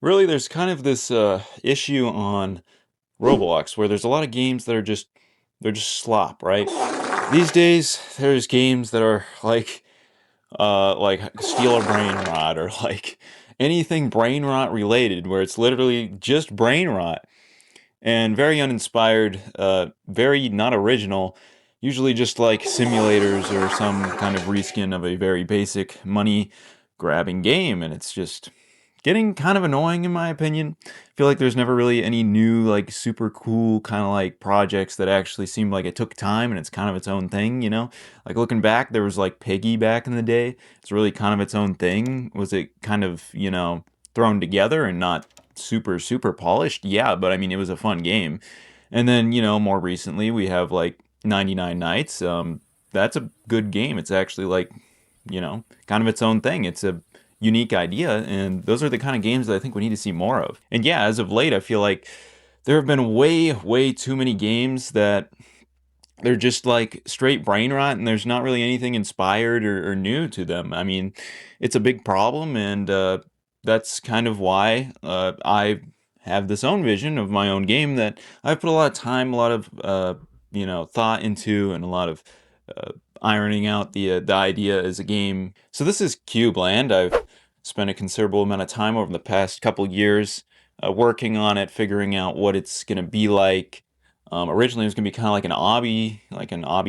Really, there's kind of this issue on Roblox where there's a lot of games that are they're just slop, right? These days, there's games that are like Steal a Brain Rot or like anything brain rot related, where it's literally just brain rot and very uninspired, very not original. Usually just like simulators or some kind of reskin of a very basic money grabbing game, and it's just getting kind of annoying in my opinion. I feel like there's never really any new like super cool kind of like projects that actually seem like it took time and it's kind of its own thing, you know? Like looking back, there was like Piggy back in the day. It's really kind of its own thing. Was it kind of, thrown together and not super polished? Yeah, but I mean it was a fun game. And then, more recently we have like 99 Nights. That's a good game. It's actually like, kind of its own thing. It's a unique idea, and those are the kind of games that I think we need to see more of. And yeah, as of late, I feel like there have been way too many games that they're just like straight brain rot, and there's not really anything inspired or new to them. I mean, it's a big problem, and that's kind of why I have this own vision of my own game that I've put a lot of time, a lot of thought into, and a lot of uh, ironing out the idea as a game. So this is CubeLand. I've spent a considerable amount of time over the past couple years working on it, figuring out what it's going to be like. Originally, it was going to be kind of like an obby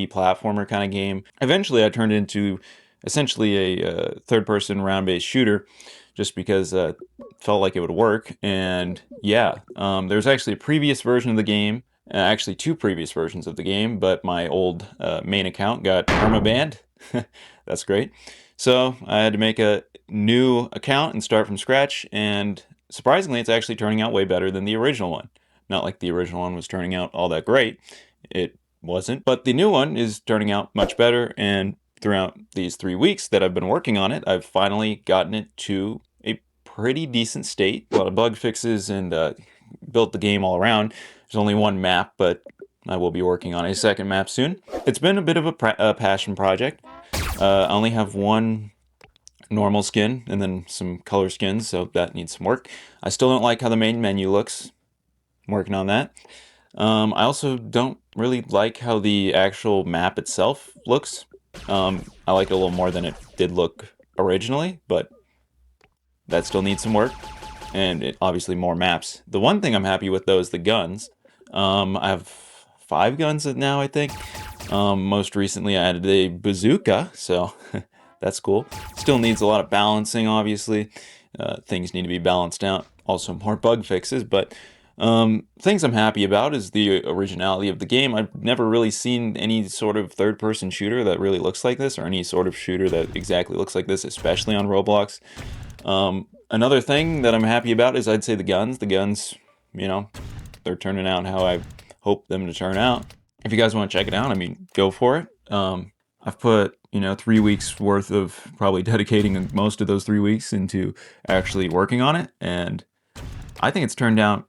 platformer kind of game. Eventually, I turned it into essentially a third-person round-based shooter, just because it felt like it would work. And yeah, there's actually a previous version of the game, actually two previous versions of the game, but my old main account got permabanned. That's great. So I had to make a new account and start from scratch, and surprisingly, it's actually turning out way better than the original one. Not like the original one was turning out all that great. It wasn't. But the new one is turning out much better, and throughout these 3 weeks that I've been working on it, I've finally gotten it to a pretty decent state. A lot of bug fixes and built the game all around. There's only one map, but I will be working on a second map soon. It's been a bit of a passion project. I only have one normal skin and then some color skins, so that needs some work. I still don't like how the main menu looks. I'm working on that. I also don't really like how the actual map itself looks. I like it a little more than it did look originally, but that still needs some work. And obviously more maps. The one thing I'm happy with though is the guns. I have 5 guns now, I think. Most recently I added a bazooka, so that's cool. Still needs a lot of balancing, obviously. Things need to be balanced out. Also more bug fixes, but things I'm happy about is the originality of the game. I've never really seen any sort of third-person shooter that really looks like this, or any sort of shooter that exactly looks like this, especially on Roblox. Another thing that I'm happy about is I'd say the guns. The guns, they're turning out how I hope them to turn out. If you guys want to check it out, I mean, go for it. I've put 3 weeks worth of probably dedicating most of those 3 weeks into actually working on it, and I think it's turned out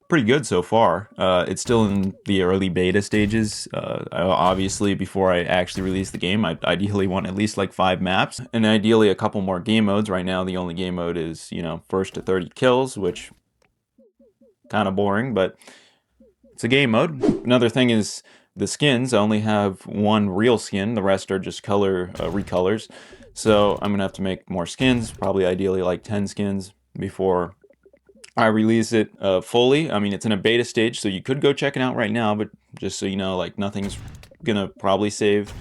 pretty good so far. It's still in the early beta stages. Obviously, before I actually release the game, I ideally want at least like 5 maps, and ideally a couple more game modes. Right now, the only game mode is first to 30 kills, which kind of boring, but it's a game mode. Another thing is the skins. I only have one real skin. The rest are just recolors. So I'm gonna have to make more skins. Probably ideally like 10 skins before I release it fully. I mean, it's in a beta stage, so you could go check it out right now, but just so you know, like, nothing's gonna probably save.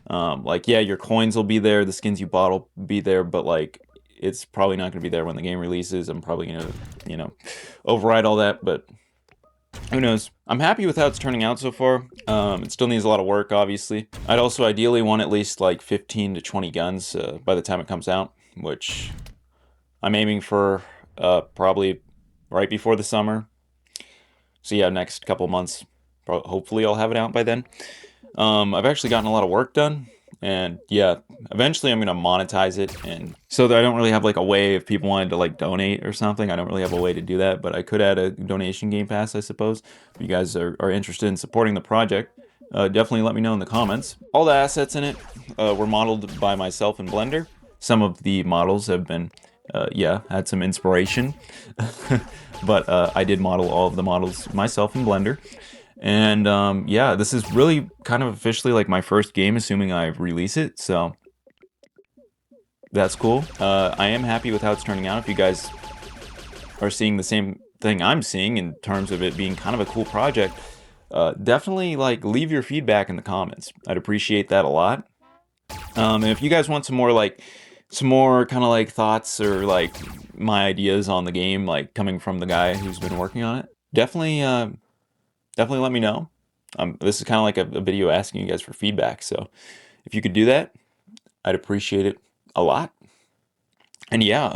Like, yeah, your coins will be there, the skins you bought will be there, but, like, it's probably not gonna be there when the game releases. I'm probably gonna, override all that, but who knows? I'm happy with how it's turning out so far. It still needs a lot of work, obviously. I'd also ideally want at least, like, 15 to 20 guns by the time it comes out, which I'm aiming for probably right before the summer. So yeah, next couple months, hopefully I'll have it out by then. I've actually gotten a lot of work done, and yeah, eventually I'm gonna monetize it, and so that I don't really have like a way if people wanted to like donate or something. I don't really have a way to do that, but I could add a donation game pass, I suppose. If you guys are interested in supporting the project, definitely let me know in the comments. All the assets in it were modeled by myself in Blender. Some of the models have been Yeah, had some inspiration. But I did model all of the models myself in Blender. And yeah, this is really kind of officially like my first game, assuming I release it. So that's cool. I am happy with how it's turning out. If you guys are seeing the same thing I'm seeing in terms of it being kind of a cool project, definitely like leave your feedback in the comments. I'd appreciate that a lot. And if you guys want some more kind of like thoughts or like my ideas on the game, like coming from the guy who's been working on it, definitely let me know. This is kind of like a video asking you guys for feedback. So if you could do that, I'd appreciate it a lot. And yeah,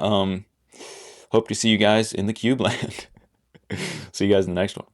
hope to see you guys in the Cube Land. See you guys in the next one.